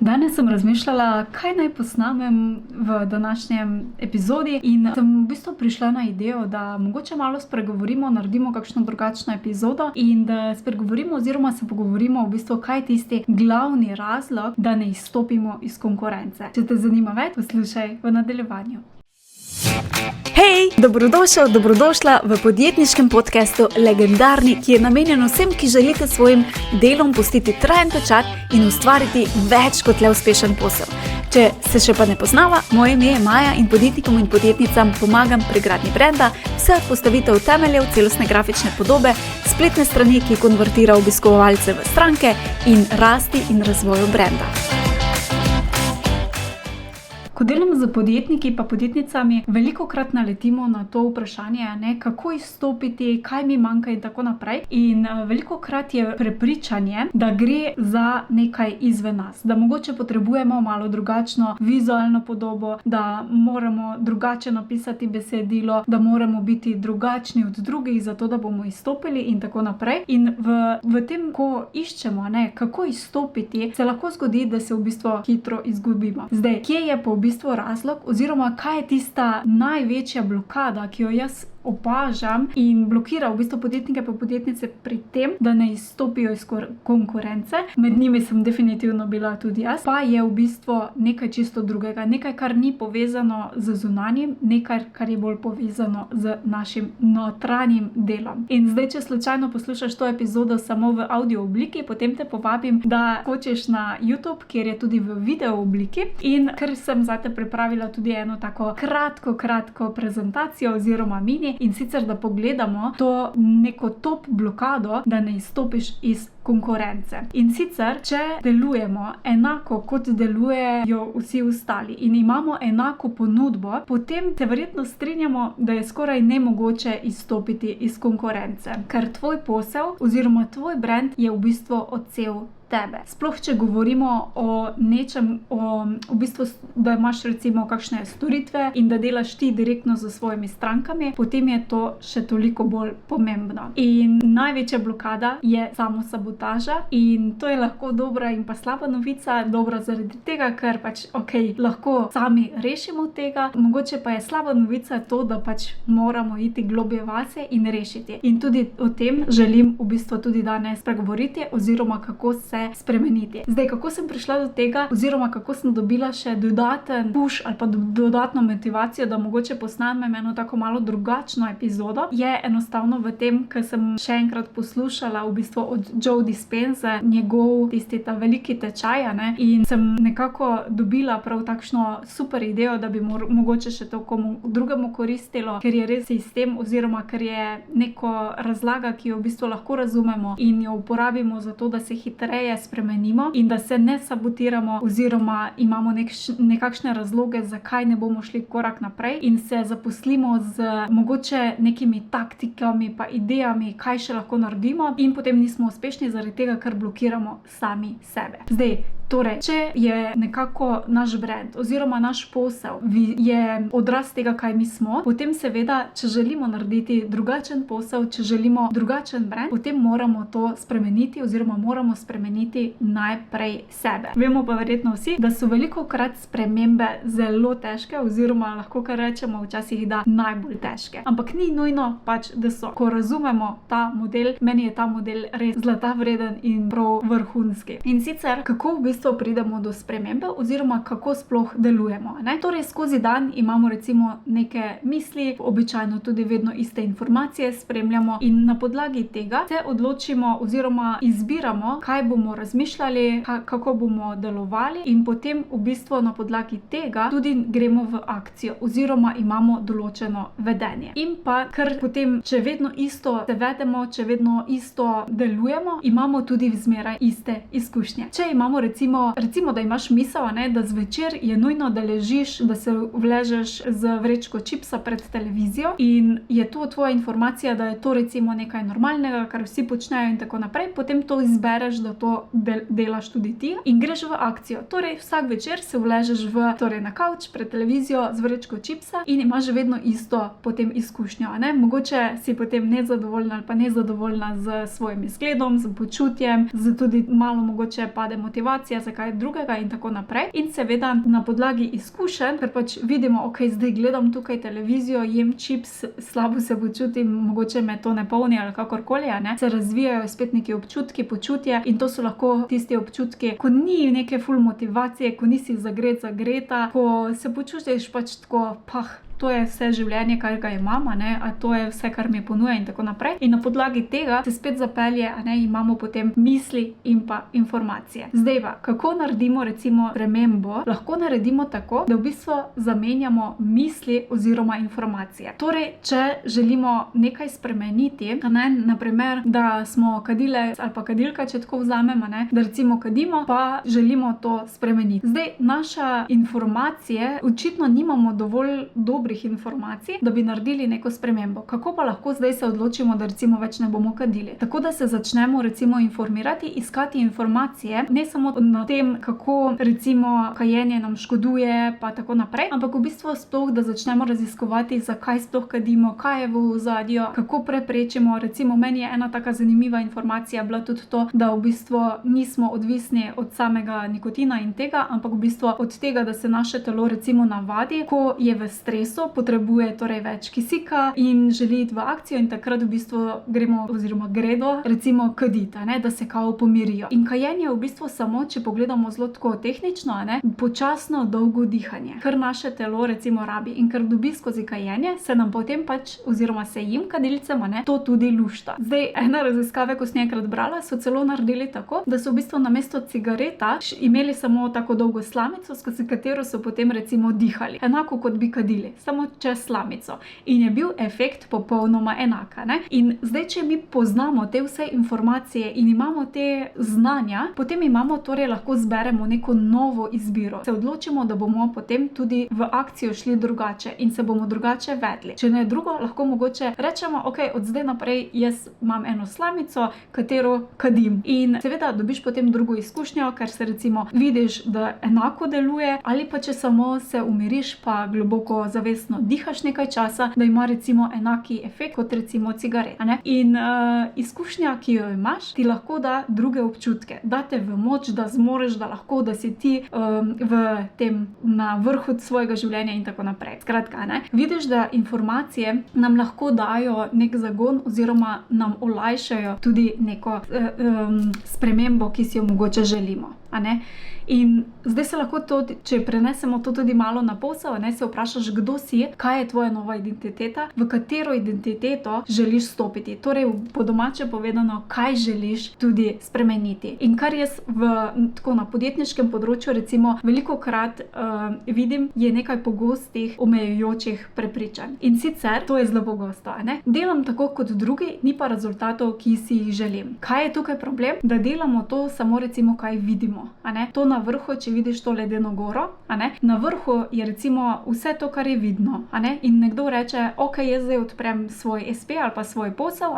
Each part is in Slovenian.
Danes sem razmišljala, kaj naj posnamem v današnjem epizodi in sem v bistvu prišla na idejo, da mogoče malo spregovorimo, naredimo kakšno drugačno epizodo in da spregovorimo oziroma se pogovorimo v bistvu, kaj je tisti glavni razlog, da ne izstopimo iz konkurence. Če te zanima več, poslušaj v nadaljevanju. Hej, dobrodošla v podjetniškem podcastu Legendarni, ki je namenjen vsem, ki želite svojim delom pustiti trajen pečat in ustvariti več kot le uspešen posel. Če se še pa ne poznava, moje ime je Maja in podjetnikom in podjetnicam pomagam pri gradnji brenda, vse od postavitev temeljev celostne grafične podobe, spletne strani, ki konvertira obiskovalce v stranke in rasti in razvoju brenda. Ko delam z podjetniki pa podjetnicami, velikokrat naletimo na to vprašanje, kako izstopiti, kaj mi manjka in tako naprej. In velikokrat je prepričanje, da gre za nekaj izven nas, da mogoče potrebujemo malo drugačno vizualno podobo, da moramo drugače napisati besedilo, da moramo biti drugačni od drugih, zato da bomo izstopili in tako naprej. In v tem, ko iščemo, kako izstopiti, se lahko zgodi, da se v bistvu hitro izgubimo. Zdaj, kje je pa v bistvu razlog oziroma kaj je tista največja blokada, ki jo jaz opažam in blokira v bistvu podjetnike pa podjetnice pri tem, da ne izstopijo iz konkurence. Med njimi sem definitivno bila tudi jaz, pa je v bistvu nekaj čisto drugega, nekaj, kar ni povezano z zunanjim, nekaj, kar je bolj povezano z našim notranjim delom. In zdaj, če slučajno poslušaš to epizodo samo v audio obliki, potem te povabim, da skočiš na YouTube, kjer je tudi v video obliki, in ker sem zate pripravila tudi eno tako kratko prezentacijo oziroma mini, in sicer da pogledamo to neko top blokado, da ne izstopiš iz konkurence. In sicer, če delujemo enako, kot delujejo vsi ostali in imamo enako ponudbo, potem se verjetno strinjamo, da je skoraj nemogoče izstopiti iz konkurence, ker tvoj posel oziroma tvoj brand je v bistvu odsev tebe. Sploh, če govorimo o nečem, v bistvu, da imaš recimo kakšne storitve in da delaš ti direktno z svojimi strankami, potem je to še toliko bolj pomembno. In največja blokada je samosabotaža in to je lahko dobra in pa slaba novica. Dobra zaradi tega, ker lahko sami rešimo tega, mogoče pa je slaba novica to, da moramo iti globje vase in rešiti. In tudi o tem želim v bistvu tudi danes pregovoriti oziroma kako se spremeniti. Zdaj, kako sem prišla do tega oziroma kako sem dobila še dodaten push ali pa dodatno motivacijo, da mogoče posnamem eno tako malo drugačno epizodo, je enostavno v tem, ker sem še enkrat poslušala v bistvu od Joe Dispenza njegov ta veliki tečaj, in sem nekako dobila prav takšno super idejo, da bi mogoče še to komu drugemu koristilo, ker je res sistem oziroma ker je neko razlaga, ki jo v bistvu lahko razumemo in jo uporabimo za to, da se hitreje spremenimo in da se ne sabotiramo oziroma imamo nekakšne razloge, zakaj ne bomo šli korak naprej in se zaposlimo z mogoče nekimi taktikami pa idejami, kaj še lahko naredimo, in potem nismo uspešni zaradi tega, ker blokiramo sami sebe. Zdaj, torej, če je nekako naš brand oziroma naš posel je odraz tega, kaj mi smo, potem seveda, če želimo narediti drugačen posel, če želimo drugačen brand, potem moramo to spremeniti oziroma moramo spremeniti najprej sebe. Vemo pa verjetno vsi, da so velikokrat spremembe zelo težke oziroma lahko kar rečemo včasih, da najbolj težke. Ampak ni nujno da so. Ko razumemo ta model, meni je ta model res zlata vreden in prav vrhunski. In sicer, kako v bistvu pridemo do spremembe oziroma kako sploh delujemo. Torej, skozi dan imamo recimo neke misli, običajno tudi vedno iste informacije spremljamo in na podlagi tega se odločimo oziroma izbiramo, kaj bomo razmišljali, kako bomo delovali, in potem v bistvu na podlagi tega tudi gremo v akcijo oziroma imamo določeno vedenje. In pa, ker potem, če vedno isto se vedemo, če vedno isto delujemo, imamo tudi zmeraj iste izkušnje. Če imamo recimo, da imaš misel, da zvečer je nujno, da ležiš, da se vležeš z vrečko čipsa pred televizijo in je to tvoja informacija, da je to recimo nekaj normalnega, kar vsi počnejo in tako naprej, potem to izbereš, da to delaš tudi ti in greš v akcijo. Torej, vsak večer se vležeš na kavč pred televizijo z vrečko čipsa in imaš vedno isto potem izkušnjo. Mogoče si potem nezadovoljna ali pa nezadovoljna z svojim izgledom, z počutjem, z tudi malo mogoče pade motivacija motivacija za kaj drugega in tako naprej. In seveda na podlagi izkušenj, ker pač vidimo, ok, zdaj gledam tukaj televizijo, jem čips, slabo se počutim, mogoče me to ne polni ali kakorkoli, ne, se razvijajo spet neki občutki, počutje in to so lahko tisti občutki, ko ni neke ful motivacije, ko nisi zagreta, ko se počutiš pač tako, to je vse življenje, kar ga imam, a to je vse, kar mi ponuja in tako naprej. In na podlagi tega se spet zapelje, imamo potem misli in pa informacije. Zdaj pa, kako naredimo recimo spremembo? Lahko naredimo tako, da v bistvu zamenjamo misli oziroma informacije. Torej, če želimo nekaj spremeniti, naprimer, da smo kadile ali pa kadilka, če tako vzamemo, da recimo kadimo, pa želimo to spremeniti. Zdaj, naša informacije, očitno nimamo dovolj dobrih informacij, da bi naredili neko spremembo. Kako pa lahko zdaj se odločimo, da recimo več ne bomo kadili? Tako da se začnemo recimo informirati, iskati informacije, ne samo na tem, kako recimo kajenje nam škoduje, pa tako naprej, ampak v bistvu sploh, da začnemo raziskovati, zakaj sploh kadimo, kaj je v ozadju, kako preprečimo. Recimo meni je ena taka zanimiva informacija bila tudi to, da v bistvu nismo odvisni od samega nikotina in tega, ampak v bistvu od tega, da se naše telo recimo navadi, ko je v stresu, potrebuje torej več kisika in želi iti v akcijo in takrat v bistvu gredo recimo kaditi, da se kao pomirijo. In kajenje v bistvu samo, če pogledamo zelo tako tehnično, počasno dolgo dihanje, kar naše telo recimo rabi in ker dobi skozi kajenje, se nam potem pač, oziroma se jim kadilcem, to tudi lušta. Zdaj, ena raziskave, ko sem enkrat brala, so celo naredili tako, da so v bistvu namesto cigareta imeli samo tako dolgo slamico, skozi katero so potem recimo dihali. Enako kot bi kadili, samo čez slamico. In je bil efekt popolnoma enak. In zdaj, če mi poznamo te vse informacije in imamo te znanja, potem imamo torej lahko zberemo neko novo izbiro. Se odločimo, da bomo potem tudi v akcijo šli drugače in se bomo drugače vedli. Če ne drugo, lahko mogoče rečemo, ok, od zdaj naprej jaz imam eno slamico, katero kadim. In seveda dobiš potem drugo izkušnjo, ker se recimo vidiš, da enako deluje, ali pa če samo se umiriš pa globoko zavestno dihaš nekaj časa, da ima recimo enaki efekt kot recimo cigaret. In izkušnja, ki jo imaš, ti lahko da druge občutke. Da te v moč, da zmoreš, da lahko, da si ti v tem na vrhu svojega življenja in tako naprej. Skratka, vidiš, da informacije nam lahko dajo nek zagon oziroma nam olajšajo tudi neko spremembo, ki si jo mogoče želimo. In zdaj se lahko to, če prenesemo to tudi malo na posel, se vprašaš, kdo si, kaj je tvoja nova identiteta, v katero identiteto želiš stopiti. Torej, po domače povedano, kaj želiš tudi spremeniti. In kar jaz tako na podjetniškem področju recimo velikokrat vidim, je nekaj pogostih omejujočih prepričanj. In sicer, to je zelo pogosto, delam tako kot drugi, ni pa rezultatov, ki si jih želim. Kaj je tukaj problem? Da delamo to samo recimo, kaj vidimo. To na vrhu, če vidiš to ledeno goro, na vrhu je recimo vse to, kar je vidno. In nekdo reče, ok, jaz zdaj odprem svoj SP ali pa svoj posel,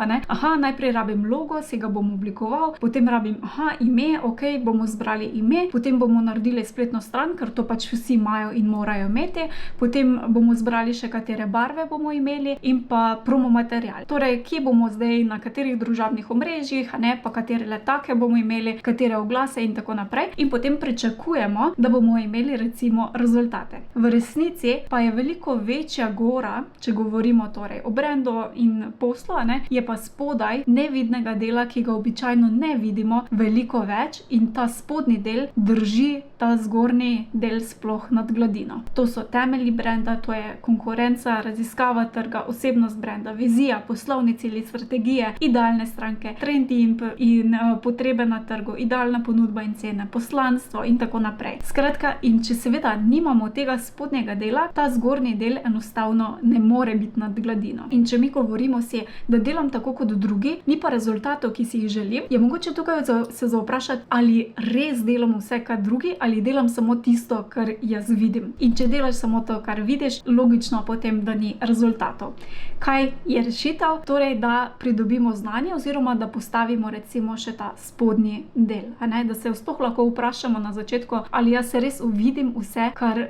najprej rabim logo, si ga bom oblikoval, potem rabim, ime, ok, bomo zbrali ime, potem bomo naredili spletno stran, ker to pač vsi imajo in morajo imeti, potem bomo zbrali še katere barve bomo imeli in pa promo material. Torej, kje bomo zdaj, na katerih družabnih omrežjih, pa katere letake bomo imeli, katere oglase in tako naprej. In potem pričakujemo, da bomo imeli recimo rezultate. V resnici pa je veliko večja gora, če govorimo torej o brendu in poslu, je pa spodaj nevidnega dela, ki ga običajno ne vidimo, veliko več in ta spodnji del drži ta zgornji del sploh nad gladino. To so temelji brenda, to je konkurenca, raziskava trga, osebnost brenda, vizija, poslovni cilji, strategije, idealne stranke, trendi in potrebe na trgu, idealna ponudba in cene, poslanstvo in tako naprej. Skratka, in če seveda nimamo tega spodnjega dela, ta zgornji del enostavno ne more biti nad gladino. In če mi govorimo si, da delam tako kot drugi, ni pa rezultatov, ki si jih želim, je mogoče tukaj se vprašati, ali res delam vse, kar drugi, ali delam samo tisto, kar jaz vidim. In če delaš samo to, kar vidiš, logično potem, da ni rezultatov. Kaj je rešitev? Torej, da pridobimo znanje oziroma da postavimo recimo še ta spodnji del. Da se sploh lahko vprašamo na začetku, ali jaz se res uvidim vse, kar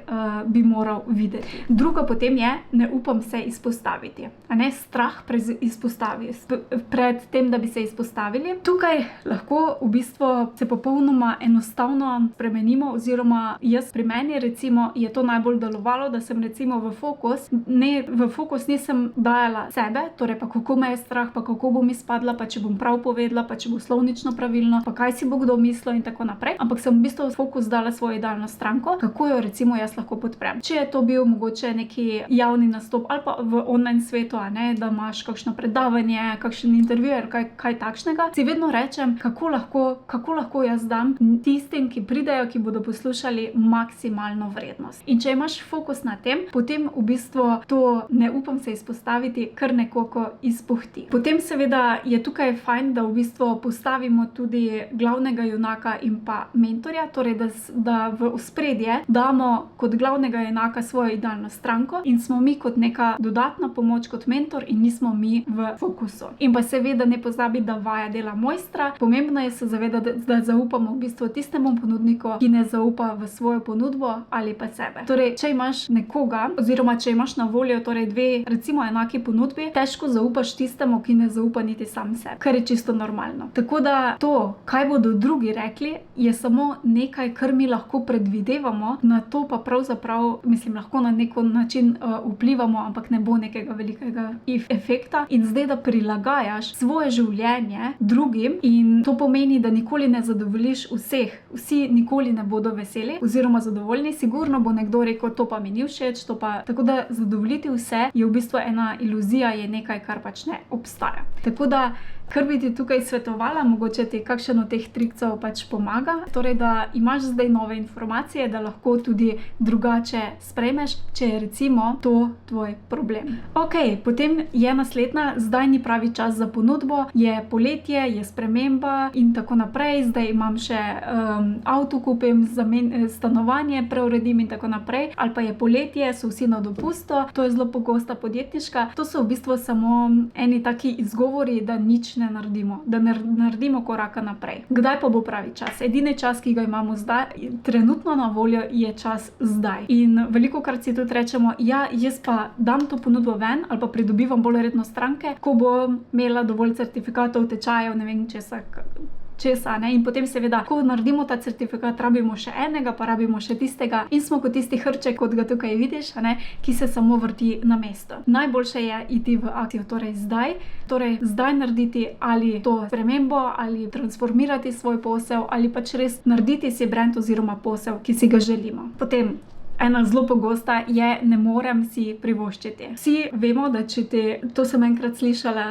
bi moral videti. Drug Drugo potem je, ne upam se izpostaviti. Strah pred tem, da bi se izpostavili. Tukaj lahko v bistvu se popolnoma enostavno spremenimo, oziroma jaz pri meni recimo je to najbolj delovalo, da sem recimo v fokus nisem dajala sebe, torej pa kako me je strah, pa kako bom izpadla, pa če bom prav povedala, pa če bo slovnično pravilno, pa kaj si bo kdo mislil in tako naprej. Ampak sem v bistvu v fokus dala svojo idealno stranko, kako jo recimo jaz lahko podprem. Če je to bil mogoče neki javni nastop ali pa v online svetu, da imaš kakšno predavanje, kakšen intervju ali kaj takšnega, si vedno rečem, kako lahko jaz dam tistim, ki pridejo, ki bodo poslušali, maksimalno vrednost. In če imaš fokus na tem, potem v bistvu to ne upam se izpostaviti, kar nekako izpuhti. Potem seveda je tukaj fajn, da v bistvu postavimo tudi glavnega junaka in pa mentorja, torej da v ospredje damo kot glavnega junaka svojo idealno stranko in smo mi kot neka dodatna pomoč kot mentor in nismo mi v fokusu. In pa seveda ne pozabi, da vaja dela mojstra. Pomembno je se zavedati, da zaupamo v bistvu tistemu ponudniku, ki ne zaupa v svojo ponudbo ali pa sebe. Torej, če imaš nekoga oziroma če imaš na voljo torej dve recimo enaki ponudbi, težko zaupaš tistemu, ki ne zaupa niti sam sebi, kar je čisto normalno. Tako da to, kaj bodo drugi rekli, je samo nekaj, kar mi lahko predvidevamo, na to pa pravzaprav, lahko na nek način vplivamo, ampak ne bo nekega velikega efekta. In zdaj, da prilagajaš svoje življenje drugim, in to pomeni, da nikoli ne zadovoljiš vseh. Vsi nikoli ne bodo veseli oziroma zadovoljni, sigurno bo nekdo rekel, to pa mi ni všeč, tako da zadovoljiti vse je v bistvu ena iluzija, je nekaj, kar pač ne obstaja. Tako da, kar bi ti tukaj svetovala, mogoče ti kakšen od teh trikcev pač pomaga, torej da imaš zdaj nove informacije, da lahko tudi drugače sprejmeš, če je recimo to tvoj problem. Potem je naslednja, zdaj ni pravi čas za ponudbo, je poletje, je sprememba in tako naprej, zdaj imam še avto kupim, stanovanje preuredim in tako naprej, ali pa je poletje, so vsi na dopustu, to je zelo pogosta podjetniška. To so v bistvu samo eni taki izgovori, da nič ne naredimo, da ne naredimo koraka naprej. Kdaj pa bo pravi čas? Edini čas, ki ga imamo zdaj, trenutno na voljo, je čas zdaj. In velikokrat si tudi rečemo, jaz pa dam to ponudbo ven ali pa pridobivam bolj redno stranke, ko bom imela dovolj certifikatov, tečajev, ne vem česa, in potem seveda, ko naredimo ta certifikat, rabimo še enega, pa rabimo še tistega in smo kot tisti hrček, kot ga tukaj vidiš, ki se samo vrti na mesto. Najboljše je iti v akcijo, torej zdaj narediti ali to spremembo, ali transformirati svoj posel, ali pač res narediti si brand oziroma posel, ki si ga želimo. Potem ena zelo pogosta je, ne morem si privoščiti. Vsi vemo, da to sem enkrat slišala,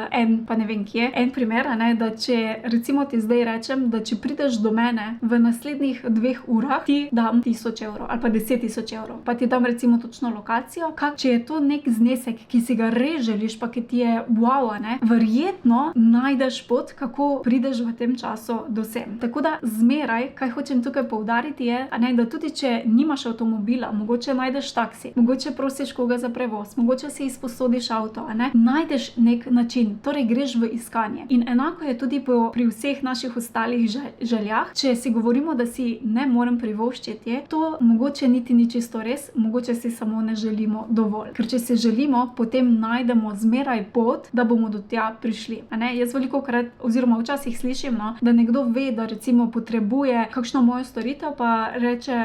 pa ne vem kje, en primer, da če recimo ti zdaj rečem, da če prideš do mene v naslednjih 2 urah, ti dam 1000 evrov ali pa 10 000 evrov, pa ti dam recimo točno lokacijo, če je to nek znesek, ki si ga res želiš, pa ki ti je wow, verjetno najdeš pot, kako prideš v tem času do sem. Tako da zmeraj, kaj hočem tukaj poudariti je, da tudi če nimaš avtomobila, mogoče najdeš taksi, mogoče prosiš koga za prevoz, mogoče si izposodiš avto, najdeš nek način, torej greš v iskanje. In enako je tudi pri vseh naših ostalih željah. Če si govorimo, da si ne morem privoščiti, to mogoče niti ni čisto res, mogoče si samo ne želimo dovolj. Ker če si želimo, potem najdemo zmeraj pot, da bomo do tja prišli. Jaz velikokrat, oziroma včasih slišim, da nekdo ve, da recimo potrebuje kakšno mojo storitev, pa reče,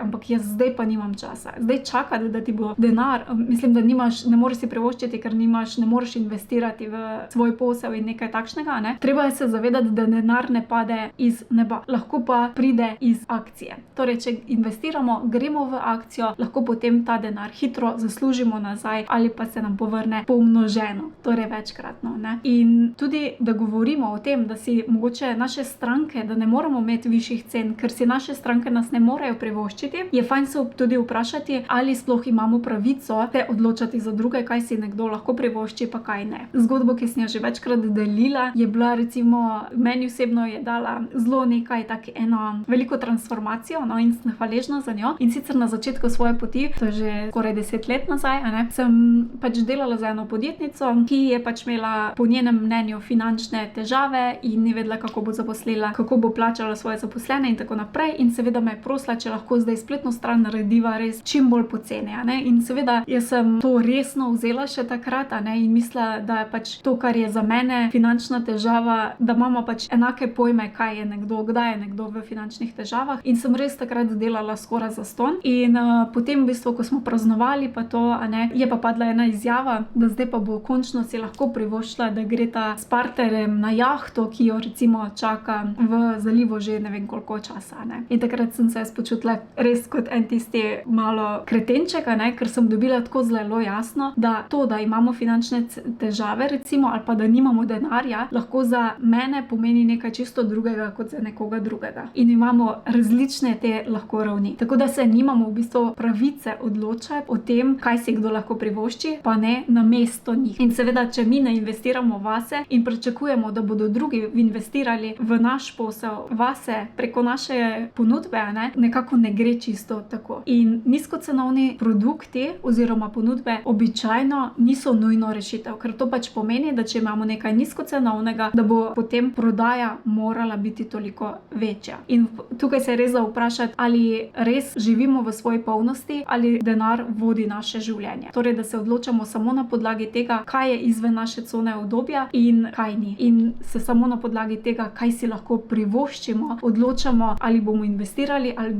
ampak jaz zdaj pa nimam časa. Zdaj čaka, da ti bo denar, da ne moreš si privoščiti, ker ne moreš investirati v svoj posel in nekaj takšnega. Treba je se zavedati, da denar ne pade iz neba, lahko pa pride iz akcije. Torej, če investiramo, gremo v akcijo, lahko potem ta denar hitro zaslužimo nazaj ali pa se nam povrne pomnoženo, torej večkratno. In tudi, da govorimo o tem, da si mogoče naše stranke, da ne moramo imeti višjih cen, ker si naše stranke nas ne morejo privoščiti, je fajn se tudi vprašati, ali sploh imamo pravico se odločati za druge, kaj si nekdo lahko privošči, pa kaj ne. Zgodbo, ki sem jo že večkrat delila, je bila recimo, meni osebno je dala zelo nekaj, eno veliko transformacijo, in sem hvaležna za njo. In sicer na začetku svoje poti, to je že skoraj 10 let nazaj, sem pač delala za eno podjetnico, ki je pač imela po njenem mnenju finančne težave in ni vedela, kako bo zaposlila, kako bo plačala svoje zaposlene in tako naprej. In seveda me je prosila, če lahko zdaj spletno stran naredim dobiva res čim bolj poceni, a ne. In seveda jaz sem to resno vzela še takrat, a ne, in mislila, da je pač to, kar je za mene finančna težava, da imamo pač enake pojme, kaj je nekdo, kdaj je nekdo v finančnih težavah, in sem res takrat delala skoraj zastonj. In potem v bistvu, ko smo praznovali pa to, a ne, je pa padla ena izjava, da zdaj pa bo končno si lahko privoščila, da gresta s partnerjem na jahto, ki jo recimo čaka v zalivu že ne vem koliko časa, ne. In takrat sem se počutila res kot en tisti malo kretenček, a ne, ker sem dobila tako zelo jasno, da to, da imamo finančne težave recimo, ali pa da nimamo denarja, lahko za mene pomeni nekaj čisto drugega kot za nekoga drugega. In imamo različne te lahko ravni. Tako da se nimamo v bistvu pravice odločati o tem, kaj si kdo lahko privošči, pa ne namesto njih. In seveda, če mi ne investiramo vase in pričakujemo, da bodo drugi investirali v naš posel, vase preko naše ponudbe, a ne, nekako ne gre čisto tako. In nizkocenovni produkti oziroma ponudbe običajno niso nujno rešitev, ker to pač pomeni, da če imamo nekaj nizkocenovnega, da bo potem prodaja morala biti toliko večja. In tukaj se je res za vprašati, ali res živimo v svoji polnosti ali denar vodi naše življenje. Torej, da se odločamo samo na podlagi tega, kaj je izven naše cone udobja in kaj ni. In se samo na podlagi tega, kaj si lahko privoščimo, odločamo, ali bomo investirali, ali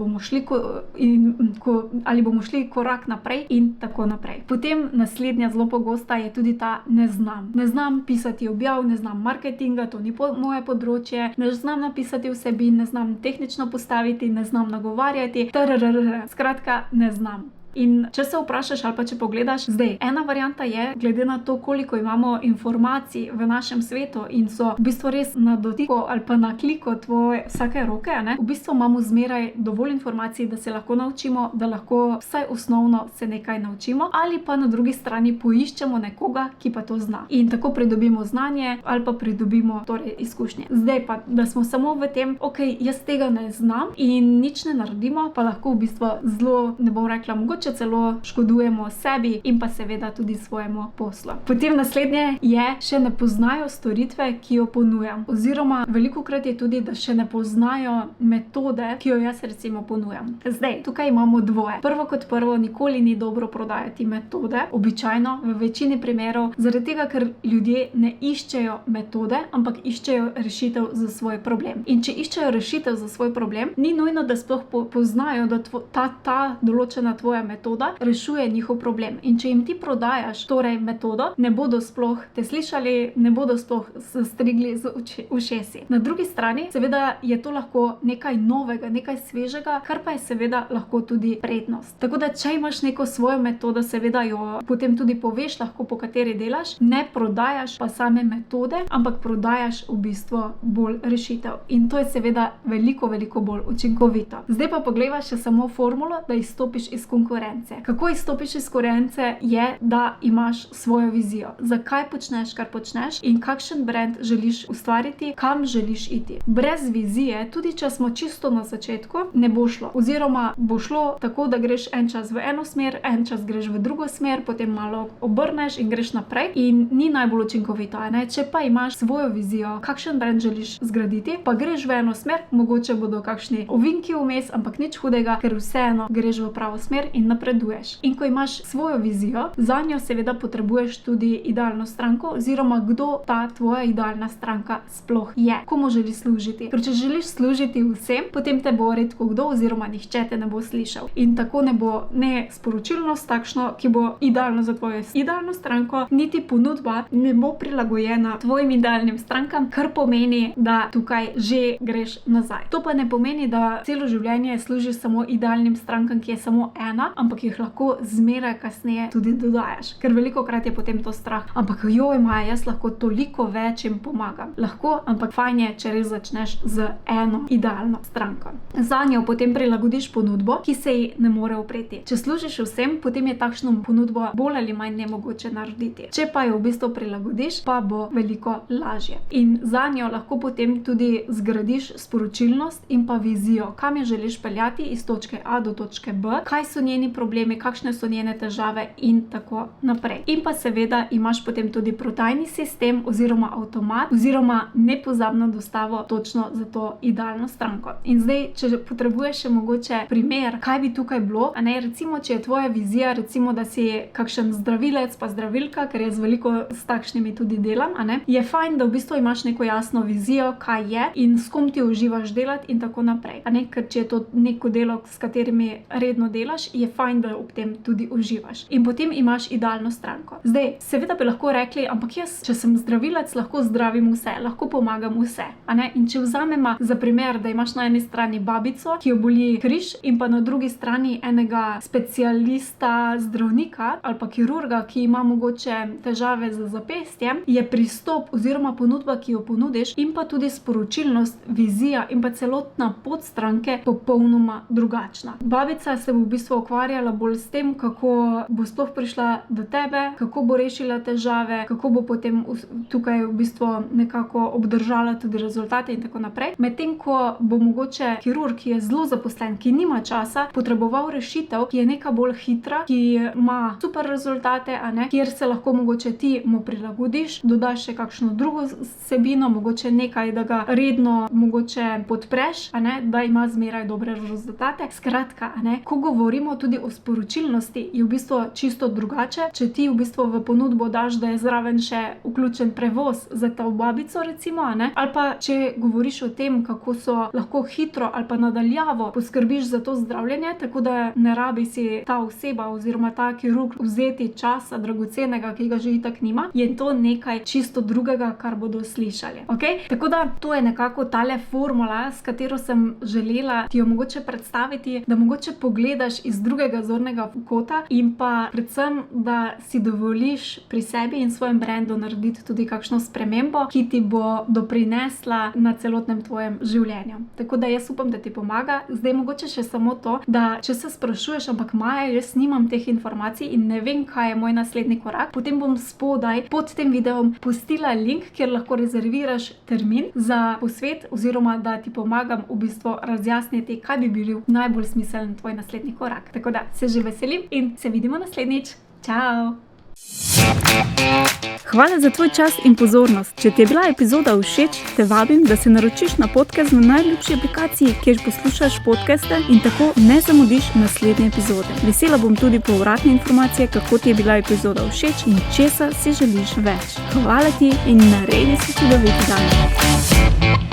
bomo šli korak naprej in tako naprej. Potem naslednja zelo pogosta je tudi ta ne znam. Ne znam pisati objav, ne znam marketinga, to ni moje področje, ne znam napisati vsebin, ne znam tehnično postaviti, ne znam nagovarjati, skratka, ne znam. In če se vprašaš ali pa če pogledaš, zdaj, ena varianta je, glede na to, koliko imamo informacij v našem svetu in so v bistvu res na dotiku ali pa na kliku tvoje vsake roke, ne, v bistvu imamo zmeraj dovolj informacij, da se lahko naučimo, da lahko vsaj osnovno se nekaj naučimo, ali pa na drugi strani poiščemo nekoga, ki pa to zna. In tako pridobimo znanje ali pa pridobimo torej izkušnje. Zdaj pa, da smo samo v tem, ok, jaz tega ne znam in nič ne naredimo, pa lahko v bistvu zelo, ne bom rekla, mogoče celo škodujemo sebi in pa seveda tudi svojemu poslu. Potem naslednje je, še ne poznajo storitve, ki jo ponujam. Oziroma, velikokrat je tudi, da še ne poznajo metode, ki jo jaz recimo ponujam. Zdaj, tukaj imamo dvoje. Prvo kot prvo, nikoli ni dobro prodajati metode, običajno, v večini primerov, zaradi tega, ker ljudje ne iščejo metode, ampak iščejo rešitev za svoj problem. In če iščejo rešitev za svoj problem, ni nujno, da sploh poznajo, da ta določena tvoja metoda rešuje njihov problem. In če jim ti prodajaš torej metodo, ne bodo sploh te slišali, ne bodo sploh strigli z ušesi. Na drugi strani, seveda je to lahko nekaj novega, nekaj svežega, kar pa je seveda lahko tudi prednost. Tako da, če imaš neko svojo metodo, seveda jo potem tudi poveš, lahko po kateri delaš, ne prodajaš pa same metode, ampak prodajaš v bistvu bolj rešitev. In to je seveda veliko bolj učinkovito. Zdaj pa poglejva še samo formulo, da izstopiš iz konkurence. Kako izstopiš iz konkurence je, da imaš svojo vizijo. Zakaj počneš, kar počneš in kakšen brand želiš ustvariti, kam želiš iti. Brez vizije, tudi če smo čisto na začetku, ne bo šlo. Oziroma bo šlo tako, da greš en čas v eno smer, en čas greš v drugo smer, potem malo obrneš in greš naprej in ni najbolj učinkovito, ne? Če pa imaš svojo vizijo, kakšen brand želiš zgraditi, pa greš v eno smer, mogoče bodo kakšni ovinki vmes, ampak nič hudega, ker vseeno greš v pravo smer in napreduješ. In ko imaš svojo vizijo, zanjo seveda potrebuješ tudi idealno stranko, oziroma kdo ta tvoja idealna stranka sploh je, komu želi služiti. Ker če želiš služiti vsem, potem te bo redko kdo oziroma nihče te ne bo slišal. In tako ne bo ne sporočilnost takšno, ki bo idealno za tvojo idealno stranko, niti ponudba ne bo prilagojena tvojim idealnim strankam, kar pomeni, da tukaj že greš nazaj. To pa ne pomeni, da celo življenje služiš samo idealnim strankam, ki je samo ena, ampak jih lahko zmeraj kasneje tudi dodajaš. Ker velikokrat je potem to strah. Ampak joj, Maja, jaz lahko toliko več jim pomagam. Lahko, ampak fajn je, če res začneš z eno idealno stranko. Zanjo potem prilagodiš ponudbo, ki se ji ne more upreti. Če služiš vsem, potem je takšno ponudbo bolj ali manj nemogoče narediti. Če pa jo v bistvu prilagodiš, pa bo veliko lažje. In zanjo lahko potem tudi zgradiš sporočilnost in pa vizijo, kam jo želiš peljati iz točke A do točke B, kaj so njeni njeni problemi, kakšne so njene težave in tako naprej. In pa seveda imaš potem tudi prodajni sistem oziroma avtomat oziroma nepozabno dostavo točno za to idealno stranko. In zdaj, če potrebuješ še mogoče primer, kaj bi tukaj bilo, recimo, če je tvoja vizija, recimo, da si kakšen zdravilec pa zdravilka, ker jaz veliko s takšnimi tudi delam, je fajn, da v bistvu imaš neko jasno vizijo, kaj je in s kom ti uživaš delati in tako naprej. Ker če je to neko delo, s katerimi redno delaš, je fajn, da ob tem tudi uživaš. In potem imaš idealno stranko. Zdaj, seveda bi lahko rekli, ampak jaz, če sem zdravilec, lahko zdravim vse, lahko pomagam vse. In če vzamemo za primer, da imaš na eni strani babico, ki jo boli križ, in pa na drugi strani enega specialista, zdravnika ali pa kirurga, ki ima mogoče težave z zapestjem, je pristop oziroma ponudba, ki jo ponudiš, in pa tudi sporočilnost, vizija in pa celotna pot stranke popolnoma drugačna. Babica se bo v bistvu ukvarjala bolj s tem, kako bo sploh prišla do tebe, kako bo rešila težave, kako bo potem tukaj v bistvu nekako obdržala tudi rezultate in tako naprej. Medtem ko bo mogoče kirurg, ki je zelo zaposlen, ki nima časa, potreboval rešitev, ki je neka bolj hitra, ki ima super rezultate, kjer se lahko mogoče ti mu prilagodiš, dodaš še kakšno drugo vsebino, mogoče nekaj, da ga redno mogoče podpreš, da ima zmeraj dobre rezultate. Skratka, ko govorimo tudi o sporočilnosti, je v bistvu čisto drugače, če ti v bistvu v ponudbo daš, da je zraven še vključen prevoz za to babico, recimo, ali pa če govoriš o tem, kako so lahko hitro ali pa nadaljavo poskrbiš za to zdravljenje, tako da ne rabi si ta oseba oziroma ta kirurg vzeti časa dragocenega, ki ga že itak nima, je to nekaj čisto drugega, kar bodo slišali. Okay? Tako da to je nekako tale formula, s katero sem želela ti jo mogoče predstaviti, da mogoče pogledaš iz drugega zornega kota in pa predvsem, da si dovoliš pri sebi in svojem brandu narediti tudi kakšno spremembo, ki ti bo doprinesla na celotnem tvojem življenju. Tako da jaz upam, da ti pomaga. Zdaj mogoče še samo to, da če se sprašuješ, ampak Maja, jaz nimam teh informacij in ne vem, kaj je moj naslednji korak, potem bom spodaj pod tem videom pustila link, kjer lahko rezerviraš termin za posvet oziroma da ti pomagam v bistvu razjasniti, kaj bi bil najbolj smiseln tvoj naslednji korak. Tako da se že veselim in se vidimo naslednjič. Čau! Hvala za tvoj čas in pozornost. Če ti je bila epizoda všeč, te vabim, da se naročiš na podcast na najljubši aplikaciji, kjer poslušaš podcaste in tako ne zamudiš naslednje epizode. Vesela bom tudi povratne informacije, kako ti je bila epizoda všeč in česa si želiš več. Hvala ti in naredi si čudovit dan.